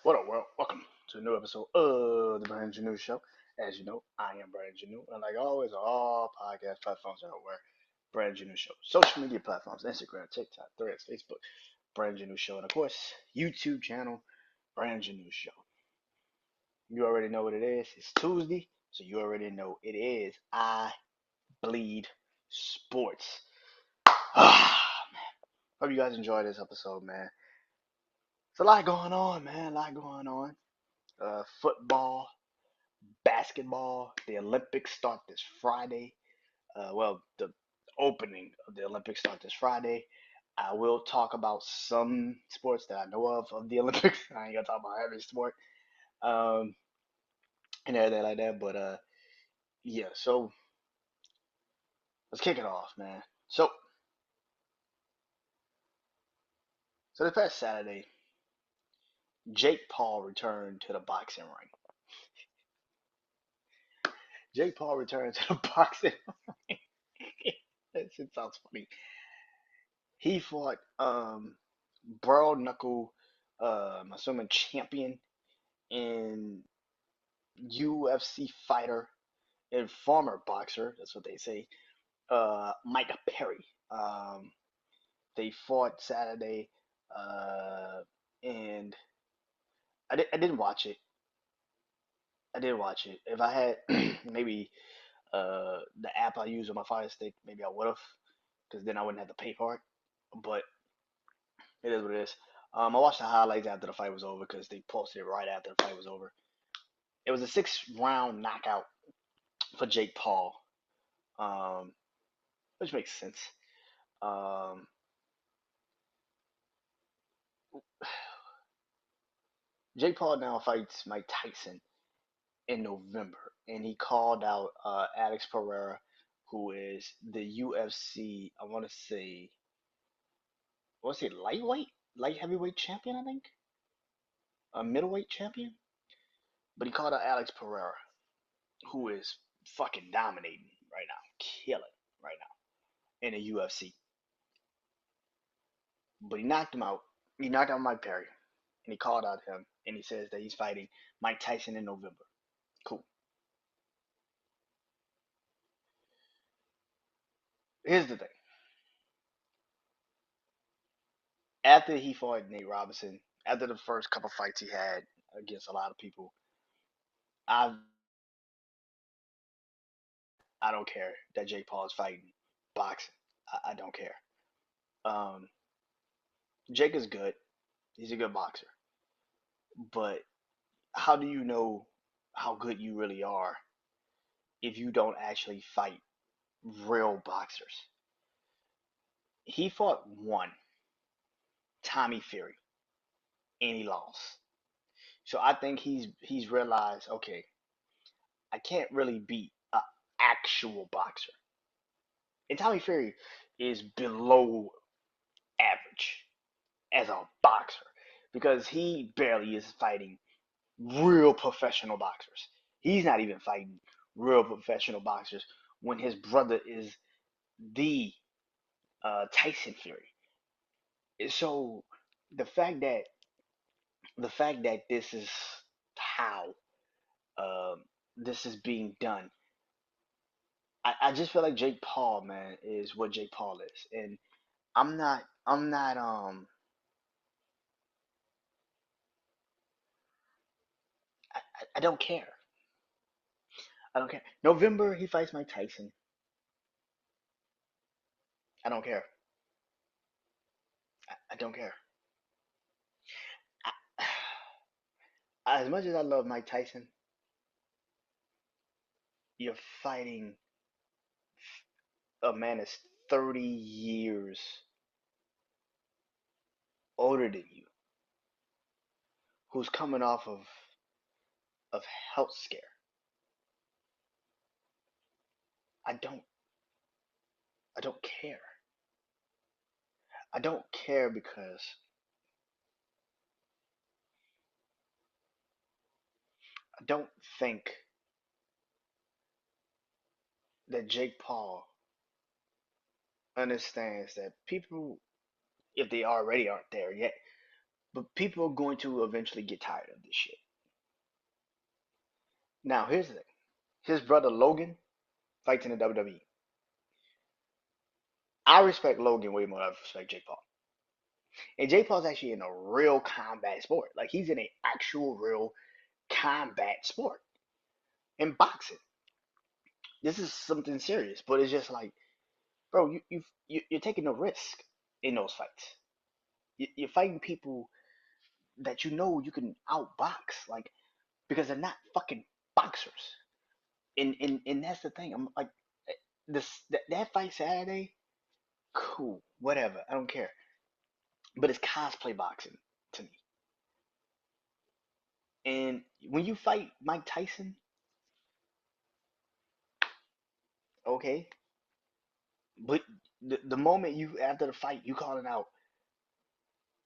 What up, world? Welcome to a new episode of the BrandonJaneauShow. As you know, I am Brandon Janeau, and like always, on all podcast platforms everywhere, BrandonJaneauShow. Social media platforms, Instagram, TikTok, Threads, Facebook, BrandonJaneauShow, and of course, YouTube channel, BrandonJaneauShow. You already know what it is. It's Tuesday, so you already know it is I Bleed Sports. Hope you guys enjoyed this episode, man. It's a lot going on, man. A lot going on. Football, basketball. The Olympics start this Friday. The opening of the Olympics start this Friday. I will talk about some sports that I know of the Olympics. I ain't gonna talk about every sport, um, and everything like that. But yeah. So let's kick it off, man. So this past Saturday, Jake Paul returned to the boxing ring. Jake Paul returned to the boxing ring. That shit sounds funny. He fought Brawl Knuckle, I'm assuming champion and UFC fighter and former boxer. That's what they say. Mike Perry. They fought Saturday, and I didn't watch it. I did watch it. If I had maybe the app I use on my Fire Stick, maybe I would have, because then I wouldn't have to pay for it. But it is what it is. I watched the highlights after the fight was over because they posted it right after the fight was over. It was a 6 round knockout for Jake Paul, um, which makes sense. Um, Jake Paul now fights Mike Tyson in November, and he called out Alex Pereira, who is the UFC. I want to say light heavyweight champion. I think a middleweight champion, but he called out Alex Pereira, who is fucking dominating right now, killing right now in the UFC. But he knocked him out. He knocked out Mike Perry, and he called out him, and he says that he's fighting Mike Tyson in November. Cool. Here's the thing. After he fought Nate Robinson, after the first couple fights he had against a lot of people, I I don't care that Jake Paul is fighting boxing. I don't care. Um, Jake is good. He's a good boxer. But how do you know how good you really are if you don't actually fight real boxers? He fought one, Tommy Fury, and he lost. So I think he's realized, okay, I can't really beat an actual boxer. And Tommy Fury is below average as a boxer because he barely is fighting real professional boxers. He's not even fighting real professional boxers when his brother is the Tyson Fury. So the fact that this is how um, this is being done, I just feel like Jake Paul, man, is what Jake Paul is, and I'm not. I don't care. I don't care. November he fights Mike Tyson. I don't care. I don't care. I, as much as I love Mike Tyson, you're fighting a man that's 30 years older than you, who's coming off of health scare. I don't I don't care. I don't care because I don't think that Jake Paul understands that people, if they already aren't there yet, But people are going to eventually get tired of this shit. Now, here's the thing. His brother Logan fights in the WWE. I respect Logan way more than I respect Jake Paul. And Jake Paul's actually in a real combat sport. Like he's in an actual real combat sport. In boxing, this is something serious. But it's just like, bro, you're taking a risk in those fights. You're fighting people that you know you can outbox, like because they're not fucking boxers. And that's the thing. I'm like, that fight Saturday, cool, whatever, I don't care. But it's cosplay boxing to me. And when you fight Mike Tyson, okay, but the moment you after the fight you calling out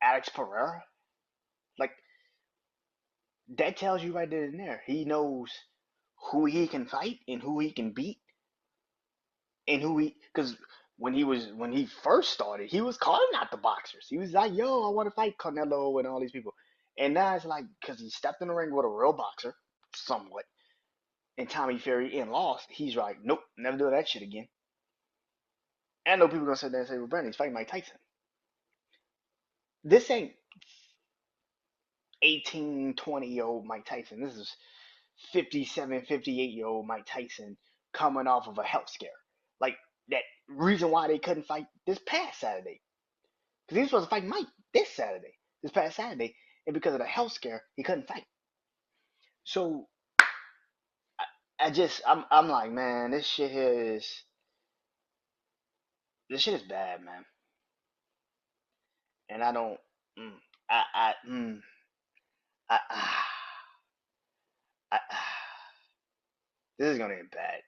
Alex Pereira, like that tells you right there and there he knows who he can fight and who he can beat and who he because when he first started he was calling out the boxers. He was like, "Yo, I want to fight Canelo and all these people," and now it's like because he stepped in the ring with a real boxer, somewhat, and Tommy Fury and lost. He's like, "Nope, never do that shit again." And I know people gonna sit there and say, "Well, Brandon, he's fighting Mike Tyson." This ain't 18, 20-year old Mike Tyson. This is 57, 58-year old Mike Tyson coming off of a health scare. Like that reason why they couldn't fight this past Saturday. Because he was supposed to fight Mike this past Saturday. And because of the health scare, he couldn't fight. So I'm like, man, this shit is bad, man. And I don't, mm, I, mm, I, I, this is gonna get bad.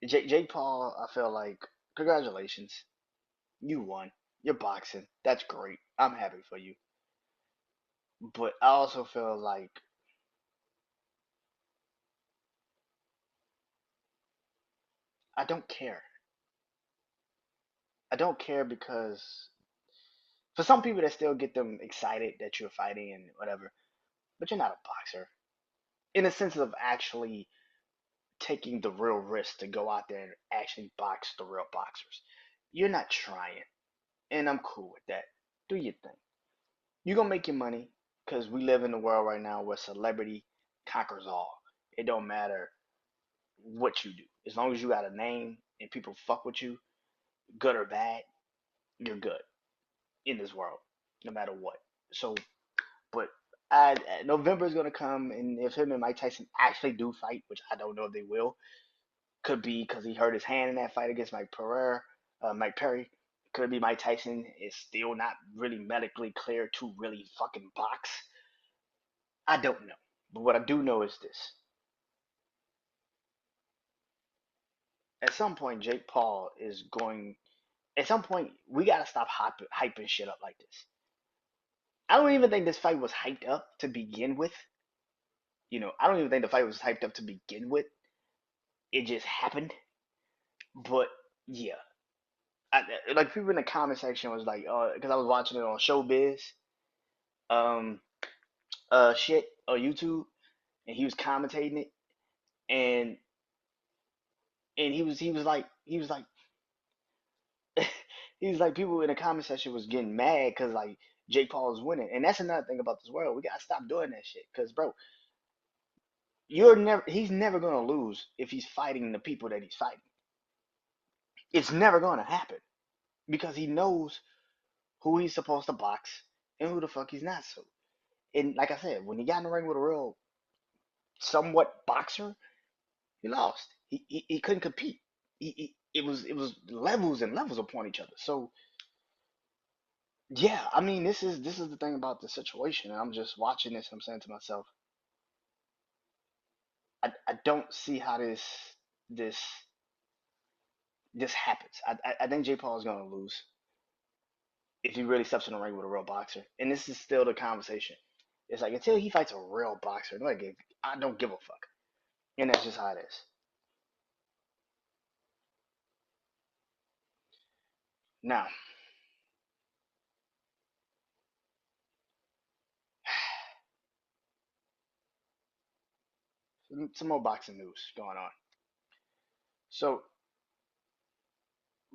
Jake Paul, I feel like, congratulations. You won. You're boxing. That's great. I'm happy for you. But I also feel like I don't care. I don't care because for some people that still get them excited that you're fighting and whatever, but you're not a boxer. In the sense of actually taking the real risk to go out there and actually box the real boxers. You're not trying. And I'm cool with that. Do your thing. You're gonna make your money because we live in a world right now where celebrity conquers all. It don't matter what you do. As long as you got a name and people fuck with you, good or bad, you're good in this world, no matter what. So, but November is gonna come, and if him and Mike Tyson actually do fight, which I don't know if they will, could be because he hurt his hand in that fight against Mike Perry. Could be Mike Tyson is still not really medically clear to really fucking box. I don't know, but what I do know is this: at some point, Jake Paul is going. At some point, we gotta stop hyping shit up like this. I don't even think this fight was hyped up to begin with. I don't even think the fight was hyped up to begin with. It just happened. But yeah, like people in the comment section was like, because I was watching it on Showbiz, um, shit on YouTube, and he was commentating it, and he was like he was like people in the comment section was getting mad because like Jake Paul is winning, and that's another thing about this world. We gotta stop doing that shit, because bro, he's never gonna lose if he's fighting the people that he's fighting. It's never gonna happen because he knows who he's supposed to box and who the fuck he's not. So, and like I said, when he got in the ring with a real somewhat boxer, he lost. He couldn't compete. It was levels and levels upon each other. So yeah, I mean this is the thing about the situation. And I'm just watching this. And I'm saying to myself, I don't see how this this happens. I think Jay Paul is gonna lose if he really steps in the ring with a real boxer. And this is still the conversation. It's like until he fights a real boxer, I don't give a fuck. And that's just how it is. Now, Some more boxing news going on. So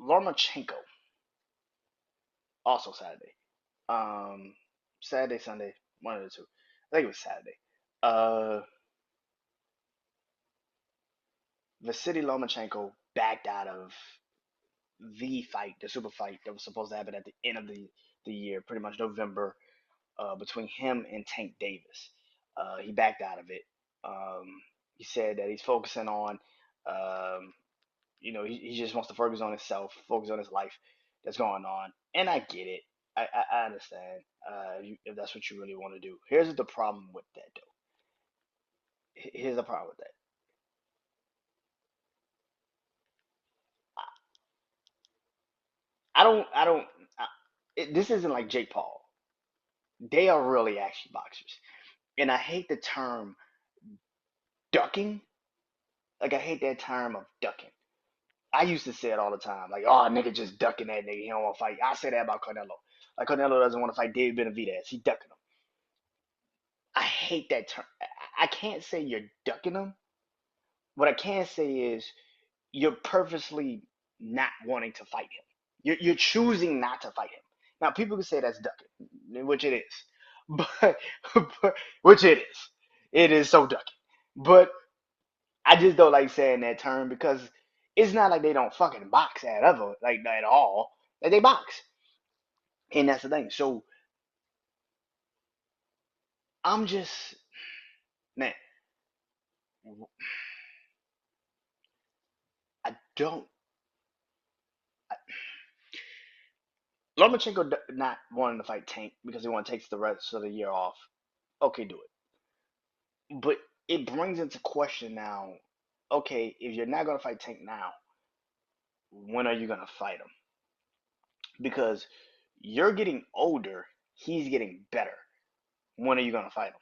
Lomachenko also Saturday. Um, Saturday, Sunday, one of the two. I think it was Saturday. Uh, Vasily Lomachenko backed out of the fight, the super fight that was supposed to happen at the end of the year, pretty much November, between him and Tank Davis. He backed out of it. Um, he said that he's focusing on, um, he just wants to focus on himself, focus on his life that's going on. And I get it. I understand if that's what you really want to do. Here's the problem with that, though. Here's the problem with that. I don't. This isn't like Jake Paul. They are really actually boxers, and I hate the term ducking. Like I hate that term of ducking. I used to say it all the time, like, "Oh, nigga, just ducking that nigga. He don't want to fight." I say that about Canelo. Like Canelo doesn't want to fight David Benavidez. He ducking him. I hate that term. I can't say you're ducking him. What I can say is you're purposely not wanting to fight him. You're choosing not to fight him. Now, people can say that's ducking, which it is, but, but which it is. It is so ducking. But I just don't like saying that term because it's not like they don't fucking box at ever, like at all. Like they box, and that's the thing. So I'm just man. I don't. Lomachenko not wanting to fight Tank because he want to take the rest of the year off. Okay, do it. But it brings into question now. Okay, if you're not gonna fight Tank now, when are you gonna fight him? Because you're getting older, he's getting better. When are you gonna fight him?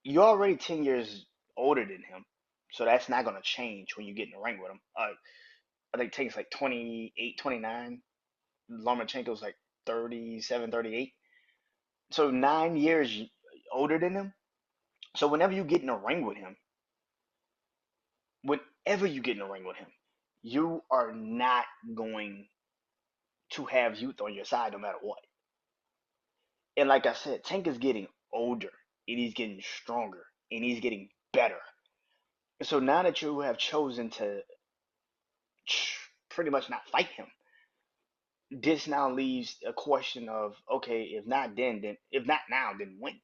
You're already 10 years older than him, so that's not gonna change when you get in the ring with him. I think Tank's like 28, 29. Lomachenko's like 37, 38. So 9 years older than him. So whenever you get in a ring with him, whenever you get in a ring with him, you are not going to have youth on your side no matter what. And like I said, Tank is getting older and he's getting stronger and he's getting better. So now that you have chosen to pretty much not fight him, this now leaves a question of okay, if not then if not now, then when?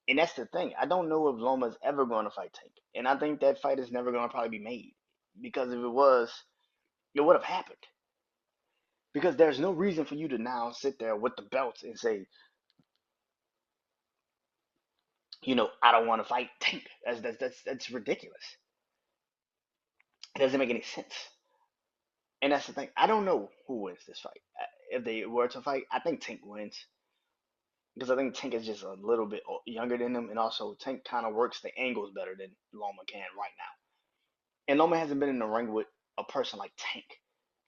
And that's the thing. I don't know if Loma's ever going to fight Tank, and I think that fight is never going to probably be made because if it was, it would have happened. Because there's no reason for you to now sit there with the belts and say, I don't want to fight Tank. That's ridiculous. It doesn't make any sense. And that's the thing. I don't know who wins this fight. If they were to fight, I think Tank wins because I think Tank is just a little bit younger than him, and also Tank kind of works the angles better than Loma can right now. And Loma hasn't been in the ring with a person like Tank.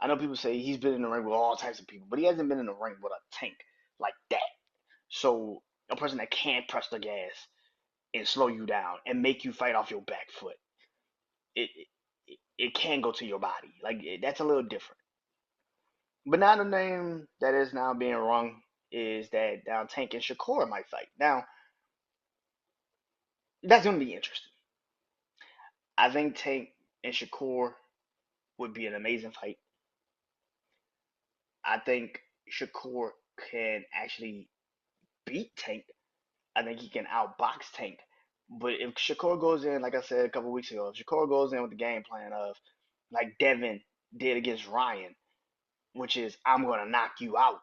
I know people say he's been in the ring with all types of people, but he hasn't been in the ring with a Tank like that. So a person that can't press the gas and slow you down and make you fight off your back foot. It can go to your body. Like that's a little different. But now the name that is now being rung is that now Tank and Shakur might fight. Now that's going to be interesting. I think Tank and Shakur would be an amazing fight. I think Shakur can actually beat Tank. I think he can outbox Tank. But if Shakur goes in, like I said a couple weeks ago, if Shakur goes in with the game plan of like Devin did against Ryan, which is I'm gonna knock you out,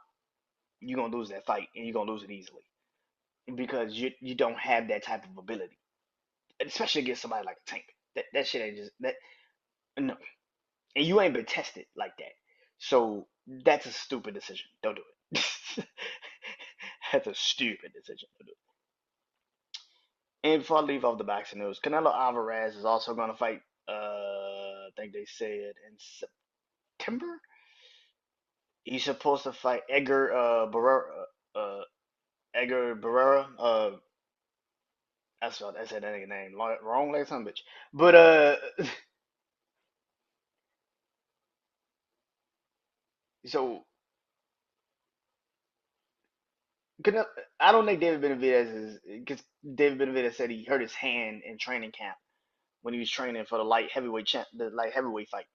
you're gonna lose that fight and you're gonna lose it easily because you don't have that type of ability, especially against somebody like a Tank. That shit ain't just that no, and you ain't been tested like that. So that's a stupid decision. Don't do it. That's a stupid decision. Don't do it. And before I leave off the boxing news, Canelo Alvarez is also going to fight. I think they said in September. He's supposed to fight Edgar Barrera. Edgar Barrera. That's what I said that nigga name wrong like some bitch. But so I don't think David Benavidez is because David Benavidez said he hurt his hand in training camp when he was training for the light heavyweight fight.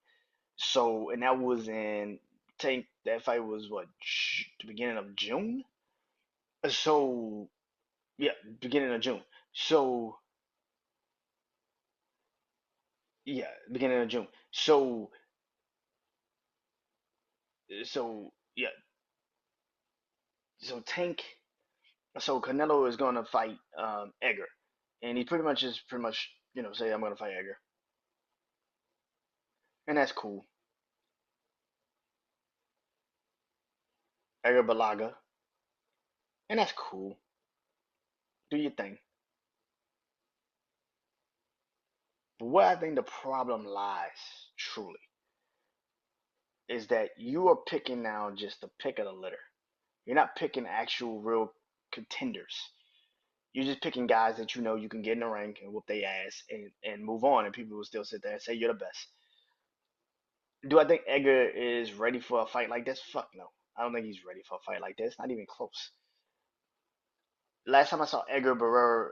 So and that was in Tank. That fight was what the beginning of June. So yeah, beginning of June. So yeah, beginning of June. So yeah, so Tank. So Canelo is going to fight Edgar, and he pretty much say I'm going to fight Edgar, and that's cool. Edgar Balaga, and that's cool. Do your thing. But where I think the problem lies, truly, is that you are picking now just the pick of the litter. You're not picking actual real contenders. You're just picking guys that you know you can get in the ring and whoop their ass and move on, and people will still sit there and say you're the best. Do I think Edgar is ready for a fight like this? Fuck no. I don't think he's ready for a fight like this. Not even close. Last time I saw Edgar Barrera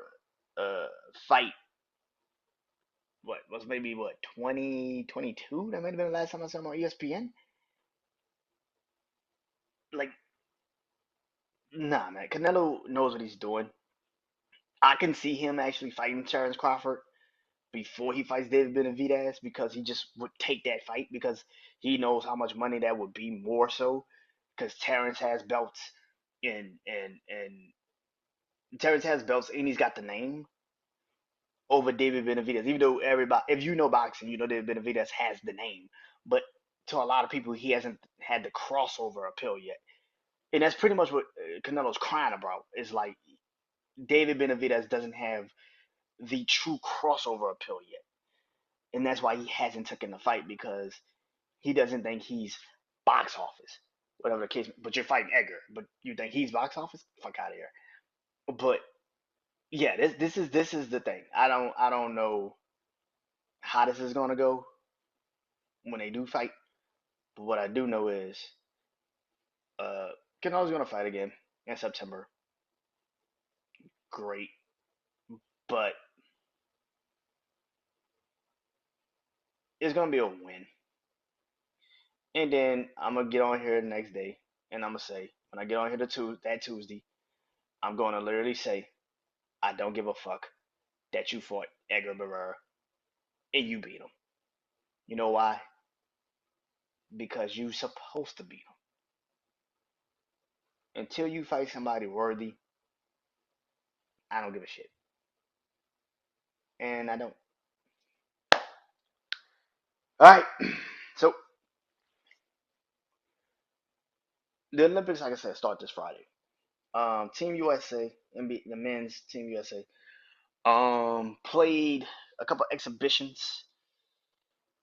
uh, fight, what was maybe what 2022? That might have been the last time I saw him on ESPN. Like, nah, man. Canelo knows what he's doing. I can see him actually fighting Terrence Crawford before he fights David Benavidez because he just would take that fight because he knows how much money that would be more so because Terrence has belts and Terrence has belts and he's got the name over David Benavidez. Even though everybody, if you know boxing, you know David Benavidez has the name, but to a lot of people, he hasn't had the crossover appeal yet, and that's pretty much what Canelo's crying about. Is like David Benavidez doesn't have the true crossover appeal yet, and that's why he hasn't taken the fight because he doesn't think he's box office, whatever the case. But you're fighting Edgar, but you think he's box office? Fuck out of here. But yeah, this is the thing. I don't know how this is gonna go when they do fight. But what I do know is uh Canelo's gonna fight again in September. Great. But it's gonna be a win. And then I'm gonna get on here the next day and I'm gonna say when I get on here that Tuesday, I'm gonna literally say I don't give a fuck that you fought Edgar Barrera and you beat him. You know why? Because you supposed to beat him. Until you fight somebody worthy, I don't give a shit. And I don't. Alright. So the Olympics, like I said, start this Friday. Team USA, the men's Team USA, played a couple exhibitions.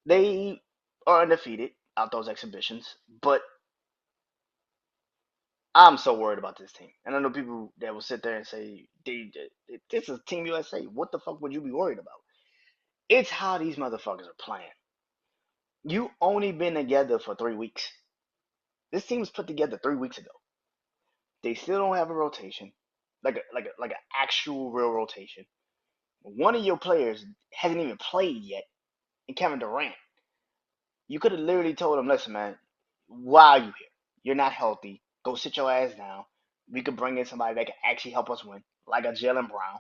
They are undefeated out those exhibitions, but I'm so worried about this team. And I know people that will sit there and say, "This is Team USA. What the fuck would you be worried about?" It's how these motherfuckers are playing. You only been together for 3 weeks. This team was put together 3 weeks ago. They still don't have a rotation, like an actual real rotation. One of your players hasn't even played yet, and Kevin Durant. You could have literally told him, "Listen, man, why are you here? You're not healthy. Go sit your ass down. We could bring in somebody that can actually help us win, like a Jalen Brown.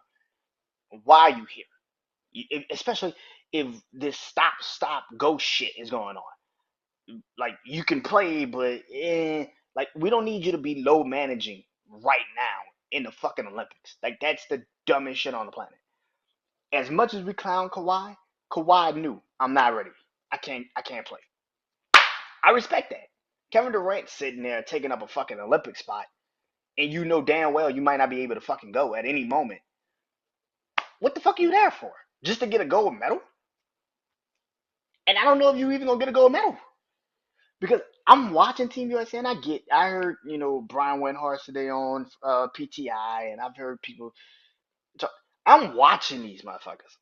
Why are you here? Especially if this stop, go shit is going on. Like you can play, but like we don't need you to be low managing right now in the fucking Olympics. Like that's the dumbest shit on the planet. As much as we clown Kawhi, Kawhi knew I'm not ready. I can't play. I respect that. Kevin Durant sitting there taking up a fucking Olympic spot, and you know damn well you might not be able to fucking go at any moment. What the fuck are you there for? Just to get a gold medal? And I don't know if you even gonna get a gold medal because I'm watching Team USA and I heard Brian Windhorst today on PTI and I've heard people talk. I'm watching these motherfuckers.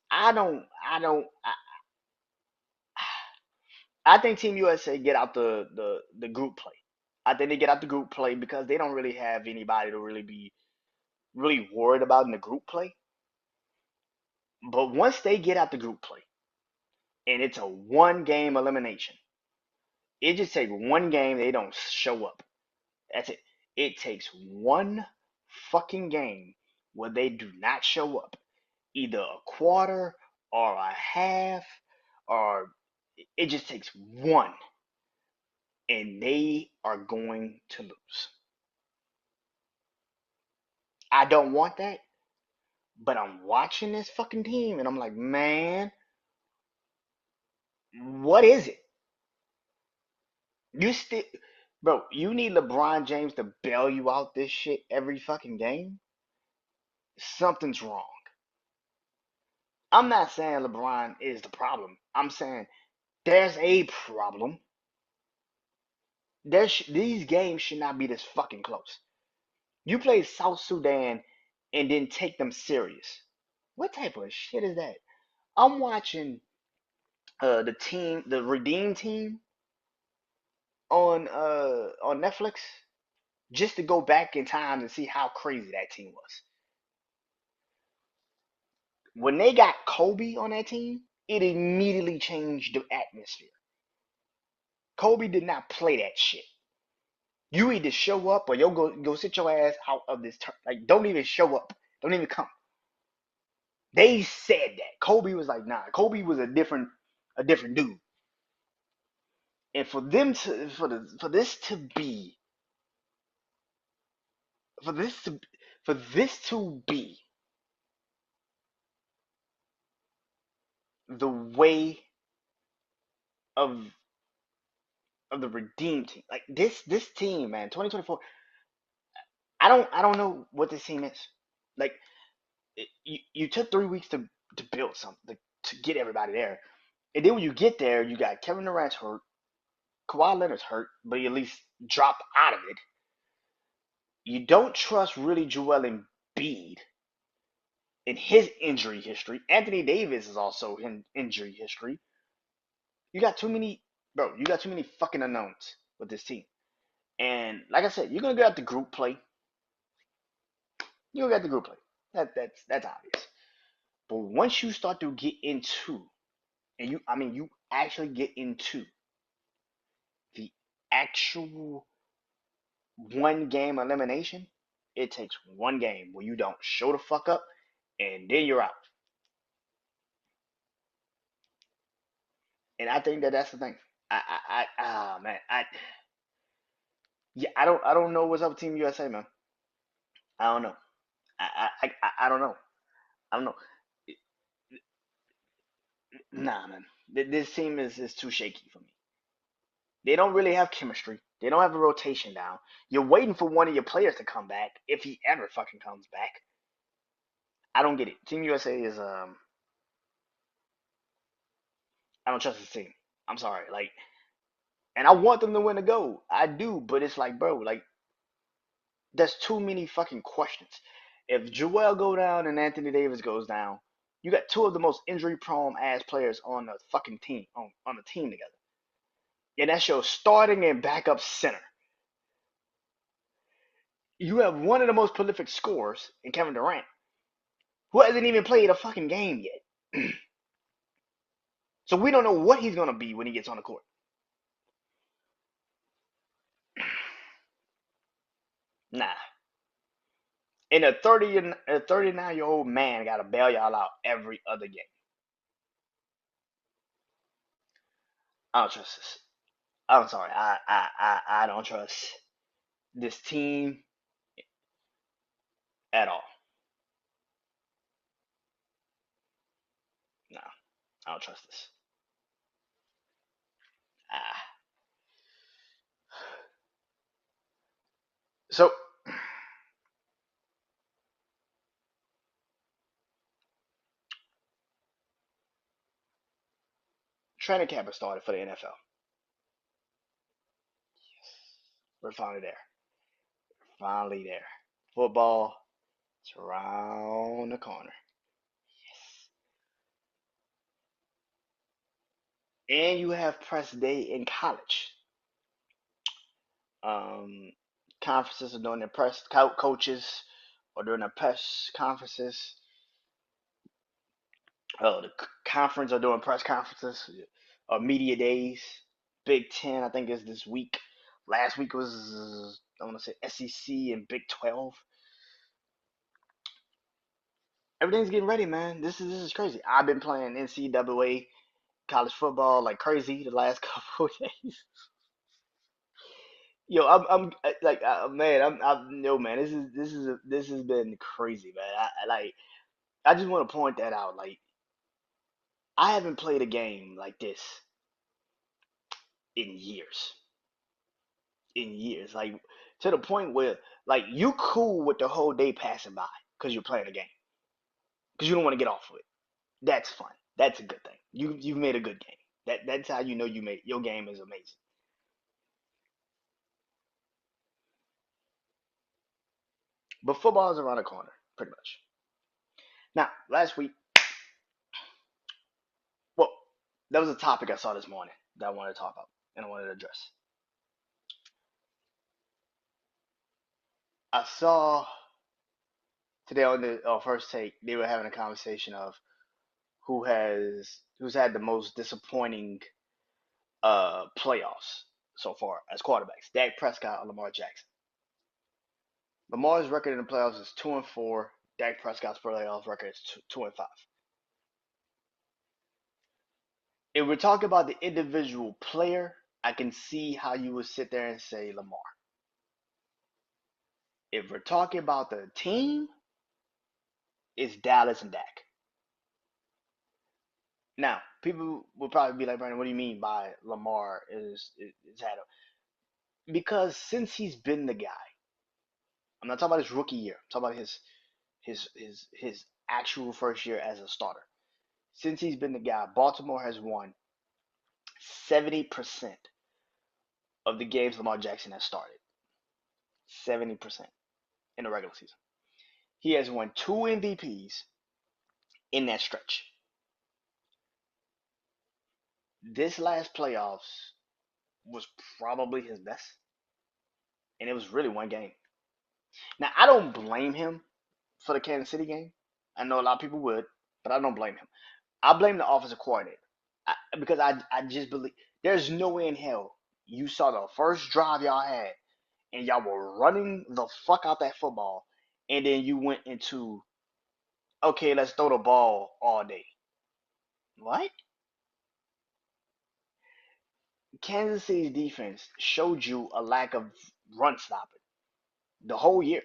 I think Team USA get out the group play. I think they get out the group play because they don't really have anybody to really be really worried about in the group play. But once they get out the group play and it's a one game elimination, it just takes one game they don't show up. That's it. It takes one fucking game where they do not show up. Either a quarter or a half, or it just takes one, and they are going to lose. I don't want that, but I'm watching this fucking team and I'm like, man, what is it? You still, bro, you need LeBron James to bail you out this shit every fucking game? Something's wrong. I'm not saying LeBron is the problem. I'm saying there's a problem. These games should not be this fucking close. You play South Sudan and then take them serious. What type of shit is that? I'm watching the team, the Redeem team on Netflix just to go back in time and see how crazy that team was. When they got Kobe on that team, it immediately changed the atmosphere. Kobe did not play that shit. You either show up or you'll go sit your ass out of this turn. Like, don't even show up. Don't even come. They said that. Kobe was like, nah. Kobe was a different dude. And for them to for this to be for this to for this to be the way of of the Redeem team. Like this team, man, 2024. I don't know what this team is. Like you took 3 weeks to build something to get everybody there, and then when you get there, you got Kevin Durant's hurt, Kawhi Leonard's hurt, but he at least dropped out of it. You don't trust really Joel Embiid in his injury history. Anthony Davis is also in injury history. You got too many, bro. You got too many fucking unknowns with this team. And like I said, you're gonna get out the group play. You're gonna get the group play. That's obvious. But once you start to get into, and you actually get into the actual one game elimination, it takes one game where you don't show the fuck up, and then you're out. And I think that's the thing. Man, I don't know what's up with Team USA, man. I don't know. I don't know. I don't know. Nah, man. This team is too shaky for me. They don't really have chemistry. They don't have a rotation down. You're waiting for one of your players to come back if he ever fucking comes back. I don't get it. Team USA is I don't trust this team. I'm sorry. Like, and I want them to win the gold. I do, but it's like, bro, like there's too many fucking questions. If Joel go down and Anthony Davis goes down, you got two of the most injury prone ass players on the fucking team on the team together. And that's your starting and backup center. You have one of the most prolific scorers in Kevin Durant, who hasn't even played a fucking game yet. So we don't know what he's gonna be when he gets on the court. Nah. And a 39-year-old man gotta bail y'all out every other game. I don't trust this. I'm sorry. I don't trust this team at all. No, I don't trust this. Ah. So training camp has started for the NFL. We're finally there. Finally there. Football is around the corner. and you have press day in college. Um, Conferences are doing their press. Coaches are doing their press conferences. The conference are doing press conferences, media days. Big Ten, I think, is this week. Last week was, I want to say, SEC and Big 12. Everything's getting ready, man. This is crazy. I've been playing NCAA college football like crazy the last couple of days. Yo, I'm like, man, I'm no man. This has been crazy, man. I just want to point that out. Like, I haven't played a game like this in years, in years. Like, to the point where, like, you cool with the whole day passing by because you're playing a game because you don't want to get off of it. That's fun. That's a good thing. You've made a good game. That's how you know you made your game is amazing. But football is around the corner, pretty much. Now, last week, well, that was a topic I saw this morning that I wanted to talk about and I wanted to address. I saw today on the first take they were having a conversation of who's had the most disappointing playoffs so far as quarterbacks. Dak Prescott or Lamar Jackson. Lamar's record in the playoffs is 2-4. Dak Prescott's playoff record is 2-5. If we're talking about the individual player, I can see how you would sit there and say Lamar. If we're talking about the team, it's Dallas and Dak. Now, people will probably be like, Brandon, what do you mean by Lamar is had a because since he's been the guy, I'm not talking about his rookie year. I'm talking about his actual first year as a starter. Since he's been the guy, Baltimore has won 70% of the games Lamar Jackson has started. 70% in the regular season. He has won two MVPs in that stretch. This last playoffs was probably his best, and it was really one game. Now, I don't blame him for the Kansas City game. I know a lot of people would, but I don't blame him. I blame the offensive coordinator because I just believe there's no way in hell you saw the first drive y'all had and y'all were running the fuck out that football, and then you went into okay, let's throw the ball all day. What? Kansas City's defense showed you a lack of run stopping the whole year,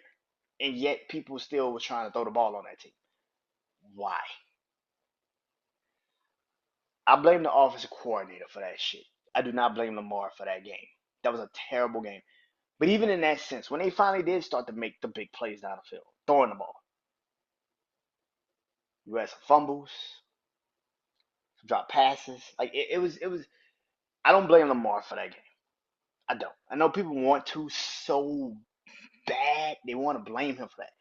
and yet people still was trying to throw the ball on that team. Why? I blame the offensive coordinator for that shit. I do not blame Lamar for that game. That was a terrible game. But even in that sense, when they finally did start to make the big plays down the field, throwing the ball, you had some fumbles, some drop passes. Like it was. I don't blame Lamar for that game. I don't. I know people want to so bad. They want to blame him for that.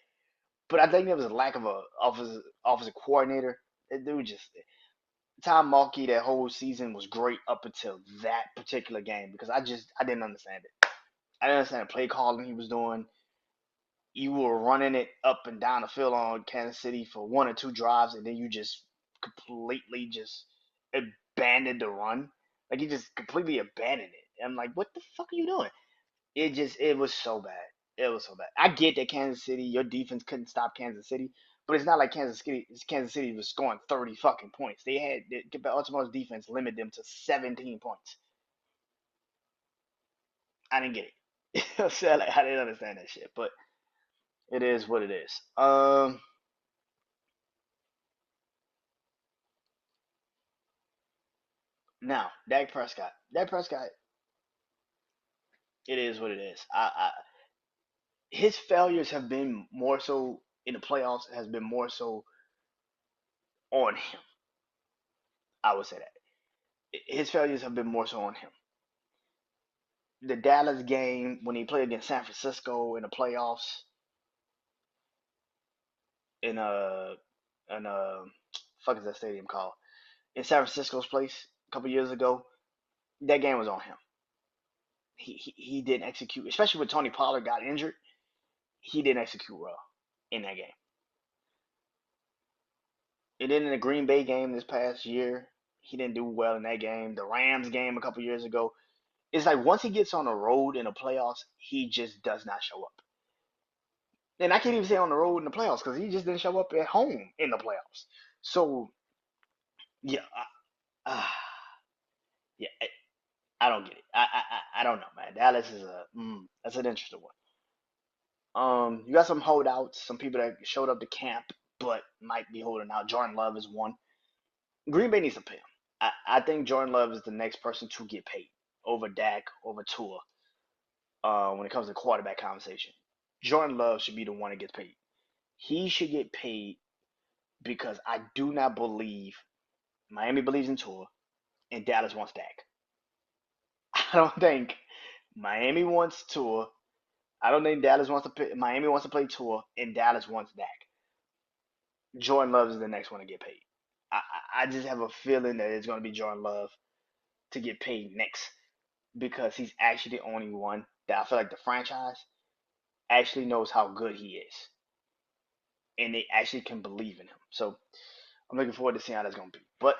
But I think there was a lack of a offensive coordinator. They were just Tom Mulkey that whole season was great up until that particular game because I didn't understand it. I didn't understand the play calling he was doing. You were running it up and down the field on Kansas City for one or two drives, and then you just completely just abandoned the run. Like you just completely abandoned it. I'm like, what the fuck are you doing? It was so bad. It was so bad. I get that Kansas City, your defense couldn't stop Kansas City, but it's not like Kansas City was scoring 30 fucking points. Baltimore's defense limited them to 17 points. I didn't get it. Like, I didn't understand that shit, but it is what it is. Now Dak Prescott. Dak Prescott. It is what it is. His failures have been more so in the playoffs. Has been more so on him. I would say that his failures have been more so on him. The Dallas game when he played against San Francisco in the playoffs in fuck is that stadium called in San Francisco's place couple years ago, that game was on him. He didn't execute, especially when Tony Pollard got injured. He didn't execute well in that game. And then in the Green Bay game this past year, he didn't do well in that game. The Rams game a couple years ago, it's like once he gets on the road in the playoffs, he just does not show up. And I can't even say on the road in the playoffs because he just didn't show up at home in the playoffs. So yeah, yeah, I don't get it. I don't know, man. Dallas is that's an interesting one. You got some holdouts, some people that showed up to camp but might be holding out. Jordan Love is one. Green Bay needs to pay him. I think Jordan Love is the next person to get paid over Dak, over Tua. When it comes to quarterback conversation, Jordan Love should be the one that gets paid. He should get paid because I do not believe Miami believes in Tua and Dallas wants Dak. I don't think Miami wants Tua. I don't think Dallas wants to pay, Miami wants to play Tua and Dallas wants Dak. Jordan Love is the next one to get paid. I just have a feeling that it's going to be Jordan Love to get paid next because he's actually the only one that I feel like the franchise actually knows how good he is and they actually can believe in him. So I'm looking forward to seeing how that's going to be. But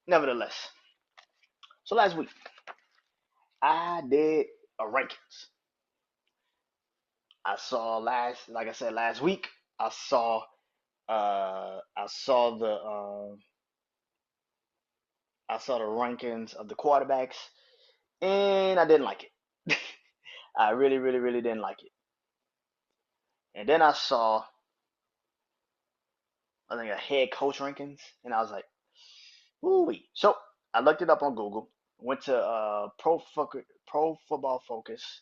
nevertheless, so last week I did a rankings. Like I said last week, I saw I saw the I saw the rankings of the quarterbacks, and I didn't like it. I really, really, really didn't like it. And then I saw, I think, a head coach rankings, and I was like, ooh. So I looked it up on Google, went to Pro Football Focus,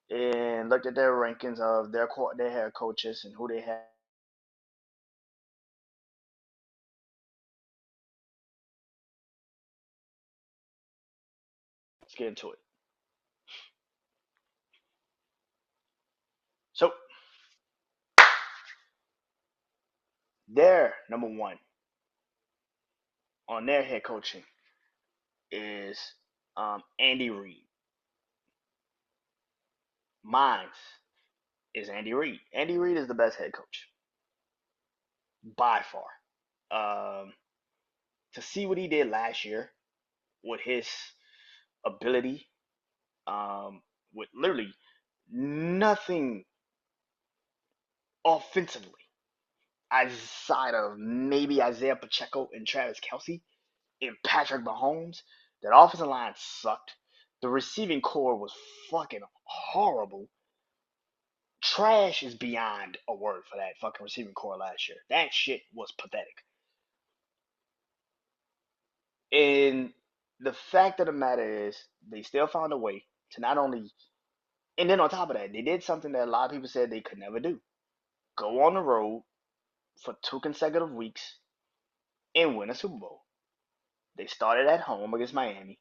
and looked at their rankings of their head coaches and who they had. Let's get into it. So their number one on their head coaching is Andy Reid. Mine is Andy Reid. Andy Reid is the best head coach by far. Um, to see what he did last year with his ability, with literally nothing offensively outside of maybe Isaiah Pacheco and Travis Kelsey and Patrick Mahomes, that offensive line sucked. The receiving core was fucking horrible. Trash is beyond a word for that fucking receiving core last year. That shit was pathetic. And the fact of the matter is, they still found a way to not only, and then on top of that, they did something that a lot of people said they could never do: go on the road for 2 consecutive weeks and win a Super Bowl. They started at home against Miami,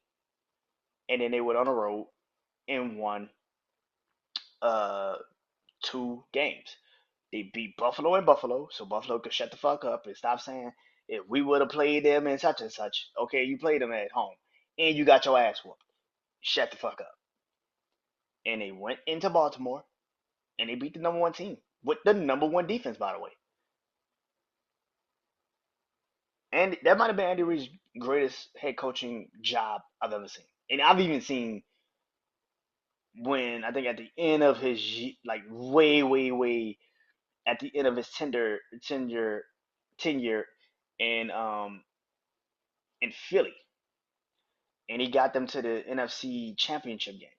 and then they went on the road and won uh, 2 games. They beat Buffalo in Buffalo, so Buffalo could shut the fuck up and stop saying if we would have played them in such and such. Okay, you played them at home, and you got your ass whooped. Shut the fuck up. And they went into Baltimore and they beat the number one team with the number one defense, by the way. And that might have been Andy Reid's greatest head coaching job I've ever seen. And I've even seen when I think at the end of his like way, way, way at the end of his tenure in Philly, and he got them to the NFC Championship game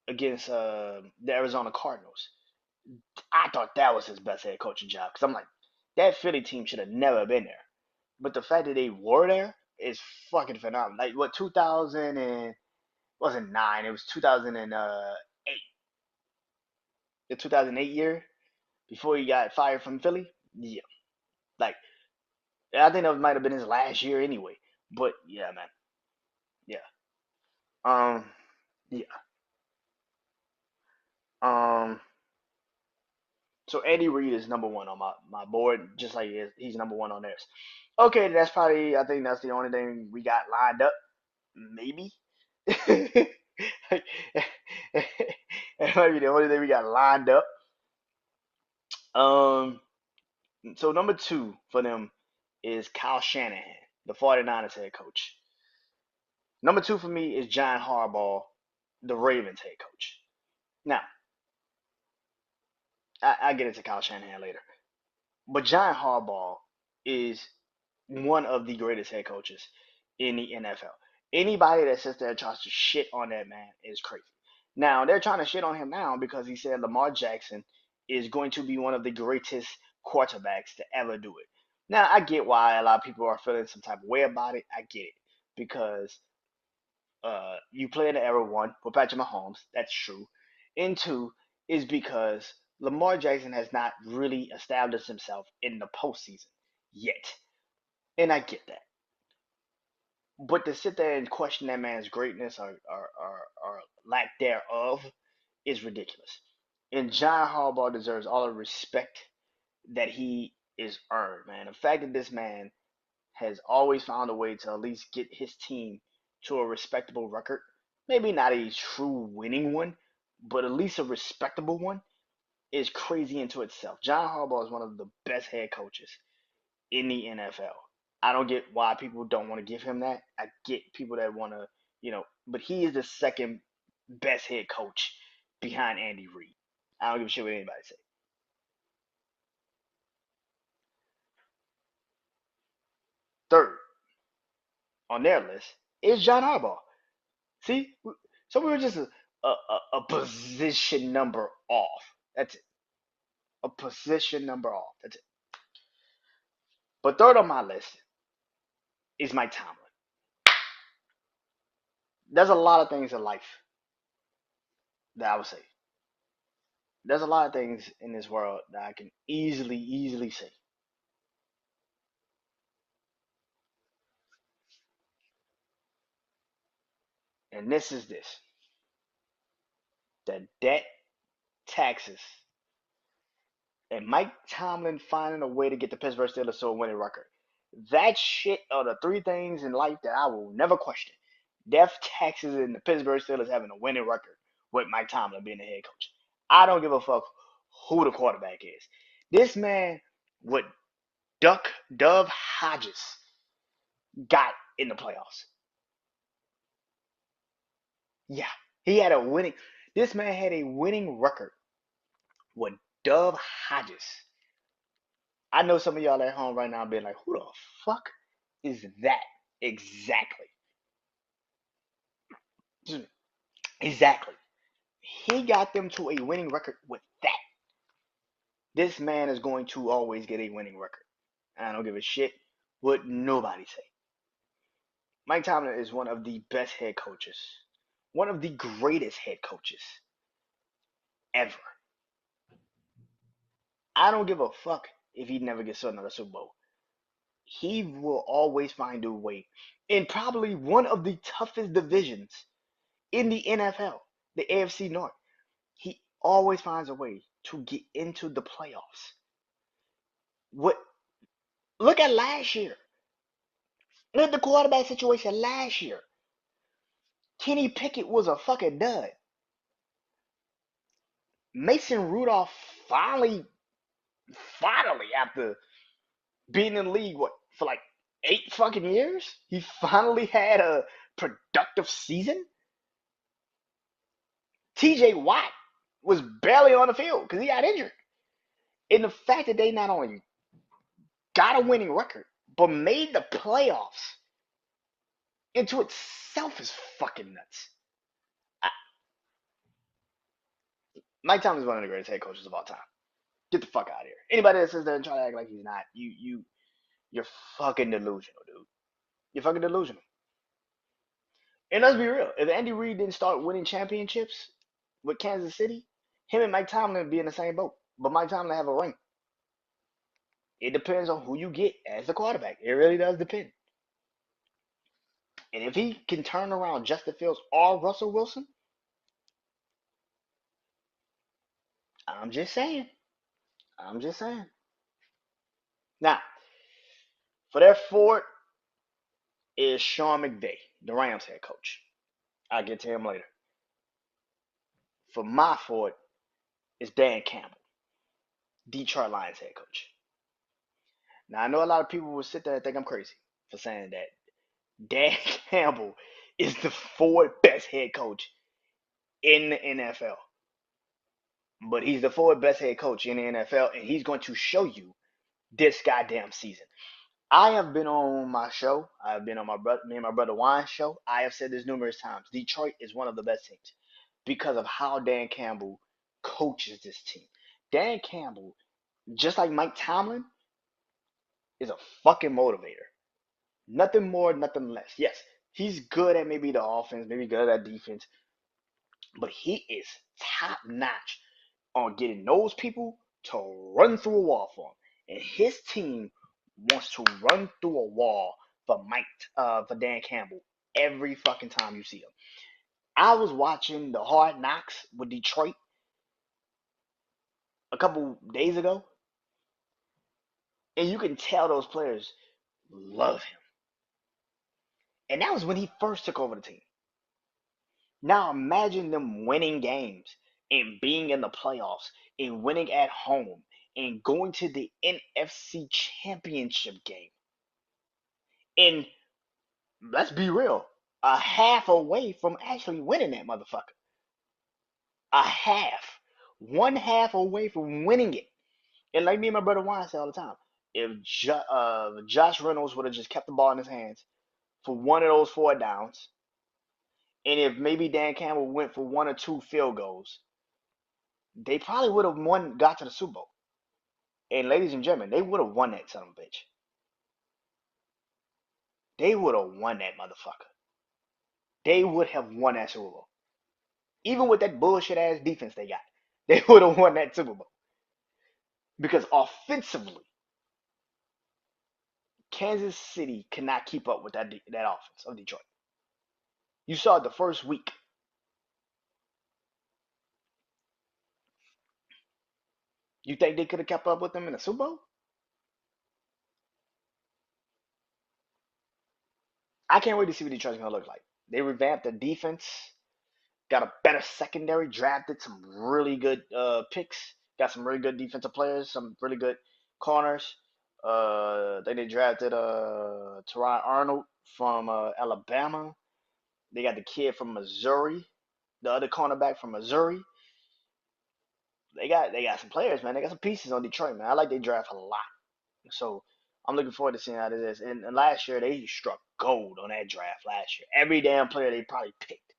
against the Arizona Cardinals. I thought that was his best head coaching job because I'm like, that Philly team should have never been there. But the fact that they were there is fucking phenomenal. Like what 2000 and wasn't 9, it was 2008, the 2008 year before he got fired from Philly. Yeah, like I think that might have been his last year anyway. But yeah, man, yeah, um, yeah, um. So Andy Reid is number one on my board, just like he's number one on theirs. Okay, that's probably, I think that's the only thing we got lined up. Maybe. That might be the only thing we got lined up. Um, so number two for them is Kyle Shanahan, the 49ers head coach. Number two for me is John Harbaugh, the Ravens head coach. Now, I get into Kyle Shanahan later, but John Harbaugh is one of the greatest head coaches in the NFL. Anybody that sits there and tries to shit on that man is crazy. Now, they're trying to shit on him now because he said Lamar Jackson is going to be one of the greatest quarterbacks to ever do it. Now, I get why a lot of people are feeling some type of way about it. I get it because you play in the era one with Patrick Mahomes. That's true. And two is because Lamar Jackson has not really established himself in the postseason yet. And I get that. But to sit there and question that man's greatness or lack thereof is ridiculous. And John Harbaugh deserves all the respect that he is earned, man. The fact that this man has always found a way to at least get his team to a respectable record. Maybe not a true winning one, but at least a respectable one is crazy into itself. John Harbaugh is one of the best head coaches in the NFL. I don't get why people don't want to give him that. I get people that want to, but he is the second best head coach behind Andy Reid. I don't give a shit what anybody say. Third on their list is John Harbaugh. See, so we were just a position number off. That's it. A position number off. That's it. But third on my list is Mike Tomlin. There's a lot of things in life that I would say. There's a lot of things in this world that I can easily say. And this is this: the debt, taxes, and Mike Tomlin finding a way to get the Pittsburgh Steelers to a winning record. That shit are the three things in life that I will never question. Death, taxes, and the Pittsburgh Steelers having a winning record with Mike Tomlin being the head coach. I don't give a fuck who the quarterback is. This man, what Duck Dove Hodges got in the playoffs. Yeah, he had a winning. This man had a winning record with Dove Hodges. I know some of y'all at home right now being like, "Who the fuck is that?" Exactly. Exactly. He got them to a winning record with that. This man is going to always get a winning record. I don't give a shit what nobody say. Mike Tomlin is one of the best head coaches, one of the greatest head coaches ever. I don't give a fuck if he never gets another Super Bowl. He will always find a way in probably one of the toughest divisions in the NFL, the AFC North. He always finds a way to get into the playoffs. What? Look at last year. Look at the quarterback situation last year. Kenny Pickett was a fucking dud. Mason Rudolph finally, after being in the league, what, for like 8 fucking years, he finally had a productive season. TJ Watt was barely on the field because he got injured. And the fact that they not only got a winning record, but made the playoffs into itself is fucking nuts. I, Mike Tomlin is one of the greatest head coaches of all time. Get the fuck out of here. Anybody that sits there and try to act like he's not, you're fucking delusional, dude. You're fucking delusional. And let's be real. If Andy Reid didn't start winning championships with Kansas City, him and Mike Tomlin would be in the same boat. But Mike Tomlin have a ring. It depends on who you get as the quarterback. It really does depend. And if he can turn around Justin Fields or Russell Wilson, I'm just saying. I'm just saying. Now, for their fourth is Sean McVay, the Rams head coach. I'll get to him later. For my fourth is Dan Campbell, Detroit Lions head coach. Now, I know a lot of people will sit there and think I'm crazy for saying that. Dan Campbell is the fourth best head coach in the NFL. But he's the fourth best head coach in the NFL, and he's going to show you this goddamn season. I have been on my show. I've been on me and my brother Juan's show. I have said this numerous times. Detroit is one of the best teams because of how Dan Campbell coaches this team. Dan Campbell, just like Mike Tomlin, is a fucking motivator. Nothing more, nothing less. Yes, he's good at maybe the offense, maybe good at defense, but he is top notch on getting those people to run through a wall for him. And his team wants to run through a wall for Dan Campbell every fucking time you see him. I was watching the Hard Knocks with Detroit a couple days ago, and you can tell those players love him. And that was when he first took over the team. Now imagine them winning games and being in the playoffs and winning at home and going to the NFC Championship game. And let's be real, a half away from actually winning that motherfucker. A half. One half away from winning it. And like me and my brother Wine say all the time, if Josh Reynolds would have just kept the ball in his hands for one of those four downs, and if maybe Dan Campbell went for one or two field goals, they probably would have got to the Super Bowl. And ladies and gentlemen, they would have won that son of a bitch. They would have won that motherfucker. They would have won that Super Bowl. Even with that bullshit ass defense they got, they would have won that Super Bowl. Because offensively, Kansas City cannot keep up with that offense of Detroit. You saw it the first week. You think they could have kept up with them in the Super Bowl? I can't wait to see what Detroit's gonna look like. They revamped the defense, got a better secondary, drafted some really good picks, got some really good defensive players, some really good corners. Then they drafted Teron Arnold from Alabama. They got the kid from Missouri, the other cornerback from Missouri. They got some players, man. They got some pieces on Detroit, man. I like they draft a lot. So I'm looking forward to seeing how this is. And last year they struck gold on that draft last year. Every damn player they probably picked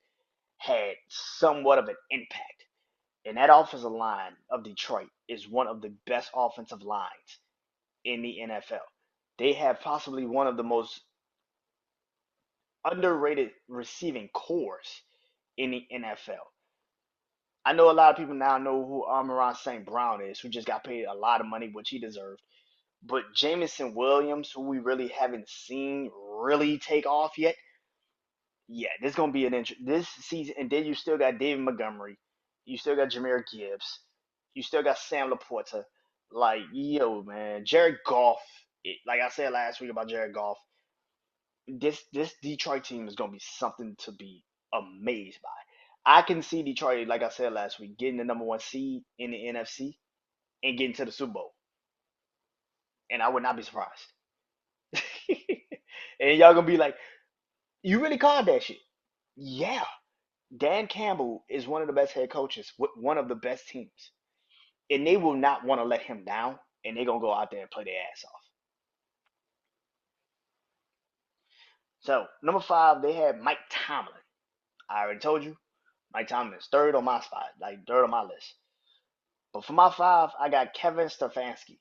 had somewhat of an impact. And that offensive line of Detroit is one of the best offensive lines in the NFL. They have possibly one of the most underrated receiving cores in the NFL. I know a lot of people now know who Amon St. Brown is, who just got paid a lot of money, which he deserved. But Jameson Williams, who we really haven't seen really take off yet, yeah, this is gonna be this season. And then you still got David Montgomery, you still got Jameer Gibbs, you still got Sam Laporta. Like, yo, man, Jared Goff. Like I said last week about Jared Goff, this Detroit team is gonna be something to be amazed by. I can see Detroit, like I said last week, getting the number one seed in the NFC and getting to the Super Bowl, and I would not be surprised. And y'all gonna be like, you really called that shit? Yeah. Dan Campbell is one of the best head coaches with one of the best teams. And they will not want to let him down. And they're going to go out there and play their ass off. So, number 5, they had Mike Tomlin. I already told you, Mike Tomlin is third on my spot, like third on my list. But for my 5, I got Kevin Stefanski,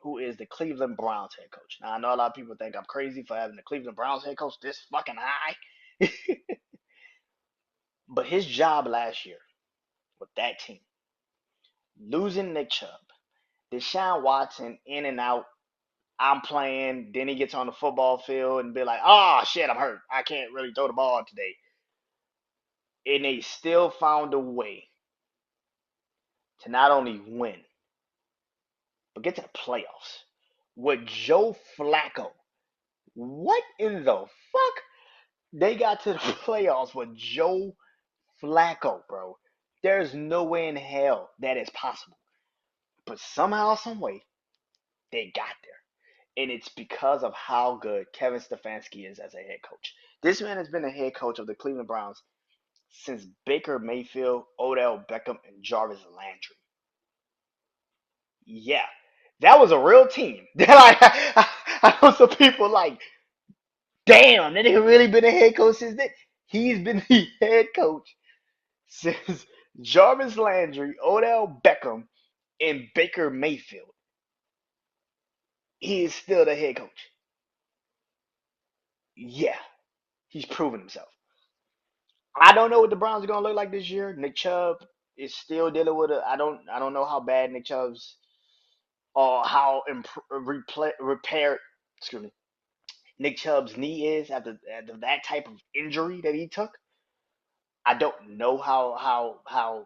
who is the Cleveland Browns head coach. Now, I know a lot of people think I'm crazy for having the Cleveland Browns head coach this fucking high. But his job last year with that team, losing Nick Chubb, Deshaun Watson in and out. I'm playing. Then he gets on the football field and be like, "Oh shit, I'm hurt. I can't really throw the ball today." And they still found a way to not only win but get to the playoffs with Joe Flacco. What in the fuck? They got to the playoffs with Joe Flacco, bro. There's no way in hell that is possible. But somehow, some way, they got there. And it's because of how good Kevin Stefanski is as a head coach. This man has been a head coach of the Cleveland Browns since Baker Mayfield, Odell Beckham, and Jarvis Landry. Yeah, that was a real team. like, I know some people like, damn, that nigga really been a head coach since then. He's been the head coach since Jarvis Landry, Odell Beckham, and Baker Mayfield. He is still the head coach. Yeah, he's proven himself. I don't know what the Browns are gonna look like this year. Nick Chubb is still dealing with a. I don't know how bad Nick Chubb's or how repaired. Excuse me. Nick Chubb's knee is after that type of injury that he took. I don't know how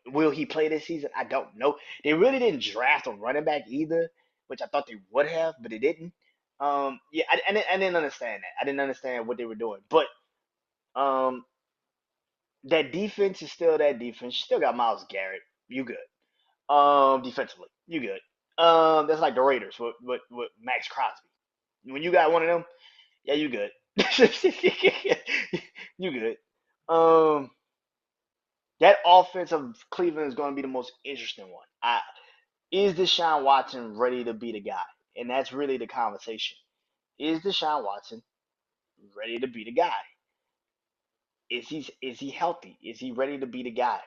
will he play this season? I don't know. They really didn't draft a running back either, which I thought they would have, but they didn't. Yeah, I didn't understand that. I didn't understand what they were doing, but um, that defense is still that defense. You still got Miles Garrett. You good. Defensively, you good. That's like the Raiders with Max Crosby. When you got one of them, yeah, you good. You good. Um, that offense of Cleveland is going to be the most interesting one. Is Deshaun Watson ready to be the guy? And that's really the conversation. Is Deshaun Watson ready to be the guy? Is he healthy? Is he ready to be the guy?